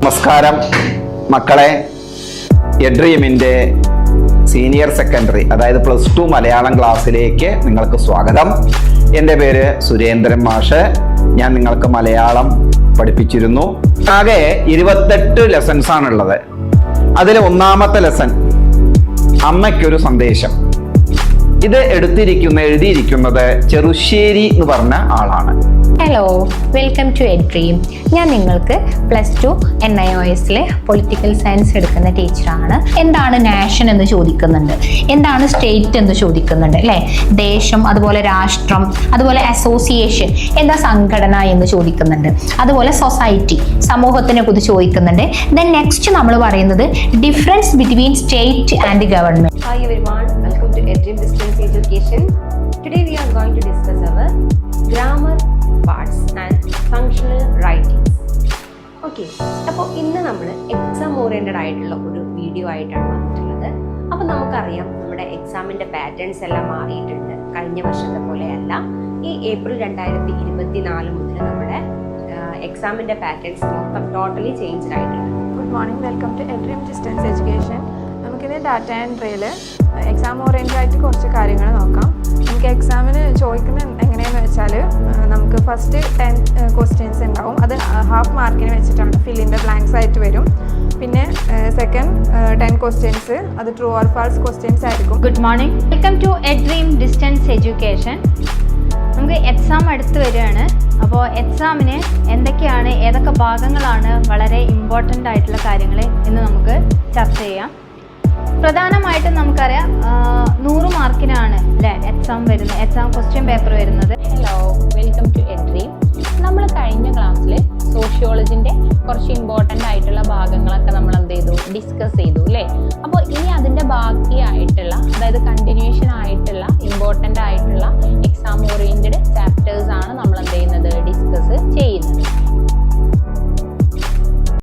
നമസ്കാരം മക്കളെ, എഡ്രീമിൻ്റെ senior secondary അതായത് +2 മലയാളം ക്ലാസ്സിലേക്ക് നിങ്ങൾക്ക് സ്വാഗതം. എൻ്റെ പേര് സുരേന്ദ്രൻ മാഷ്. ഞാൻ നിങ്ങൾക്ക് മലയാളം പഠിപ്പിച്ചിരുന്നു. ആകെ 28 ലെസൺസ് ആണുള്ളത്. അതിൽ ഒന്നാമത്തെ ലെസൺ അമ്മയ്ക്കൊരു സന്ദേശം. ഇത് എഴുതിയിരിക്കുന്നത് ചെറുശ്ശേരി എന്ന് പറഞ്ഞ ആളാണ്. Hello, welcome to Edream. ഞാൻ നിങ്ങൾക്ക് +2 NIOSലെ പൊളിറ്റിക്കൽ സയൻസ് എടുക്കുന്ന ടീച്ചറാണ്. എന്താണ് നാഷൻ എന്ന് ചോദിക്കുന്നുണ്ട്, എന്താണ് സ്റ്റേറ്റ് എന്ന് ചോദിക്കുന്നുണ്ട് അല്ലേ, ദേശം, അതുപോലെ രാഷ്ട്രം, അതുപോലെ അസോസിയേഷൻ, എന്താ സംഘടന എന്ന് ചോദിക്കുന്നുണ്ട്, അതുപോലെ സൊസൈറ്റി, സമൂഹത്തിനെ കുറിച്ച് ചോദിക്കുന്നുണ്ട്. ദെൻ നെക്സ്റ്റ് നമ്മൾ പറയുന്നത് difference between state and government. Hi everyone, welcome to Edream Distance Education. Today we are going to discuss our grammar parts and functional writings. Okay, അപ്പോൾ ഇന്ന് നമ്മൾ എക്സാം ഓറിയൻറ്റഡ് ആയിട്ടുള്ള ഒരു വീഡിയോ ആയിട്ടാണ് വന്നിട്ടുള്ളത്. അപ്പോൾ നമുക്കറിയാം നമ്മുടെ എക്സാമിൻ്റെ പാറ്റേൺസ് എല്ലാം മാറിയിട്ടുണ്ട്. കഴിഞ്ഞ വർഷത്തെ പോലെയല്ല. ഈ ഏപ്രിൽ 2024 മുതൽ നമ്മുടെ എക്സാമിൻ്റെ പാറ്റേൺസ് മൊത്തം ടോട്ടലി ചേഞ്ച് ആയിട്ടുണ്ട്. Good morning, welcome to Edream distance education. നമുക്കിത് ഡാറ്റ എൻട്രിയിൽ എക്സാം ഓറിയൻറ്റഡ് ആയിട്ട് കുറച്ച് കാര്യങ്ങൾ നോക്കാം. നമുക്ക് എക്സാമിന് ചോദിക്കുന്നത് എങ്ങനെയാണെന്ന് വെച്ചാൽ നമുക്ക് ഫസ്റ്റ് 10 ക്വസ്റ്റ്യൻസ് ഉണ്ടാവും. അത് ഹാഫ് മാർക്കിന് വെച്ചിട്ടാണ്, ഫിൽ ഇൻ ദ ബ്ലാങ്ക്സ് ആയിട്ട് വരും. പിന്നെ സെക്കൻഡ് 10 ക്വസ്റ്റ്യൻസ് അത് ട്രൂ ഓർ ഫാൾസ് ക്വസ്റ്റ്യൻസ് ആയിരിക്കും. Good morning, welcome to Edream distance education. നമുക്ക് എക്സാം അടുത്ത് വരികയാണ്. അപ്പോൾ എക്സാമിന് എന്തൊക്കെയാണ്, ഏതൊക്കെ ഭാഗങ്ങളാണ് വളരെ ഇമ്പോർട്ടൻ്റ് ആയിട്ടുള്ള കാര്യങ്ങൾ എന്ന് നമുക്ക് ചർച്ച ചെയ്യാം. പ്രധാനമായിട്ടും നമുക്കറിയാം 100 മാർക്കിനാണ് അല്ലേ എക്സാം ക്വസ്റ്റ്യൻ പേപ്പർ വരുന്നത്. Hello, welcome to Edream. നമ്മൾ കഴിഞ്ഞ ക്ലാസ്സിൽ സോഷ്യോളജിൻ്റെ കുറച്ച് ഇമ്പോർട്ടൻ്റ് ആയിട്ടുള്ള ഭാഗങ്ങളൊക്കെ നമ്മൾ ഡിസ്കസ് ചെയ്തു അല്ലേ. അപ്പോൾ ഇനി അതിൻ്റെ ബാക്കിയായിട്ടുള്ള, അതായത് കണ്ടിന്യൂഷൻ ആയിട്ടുള്ള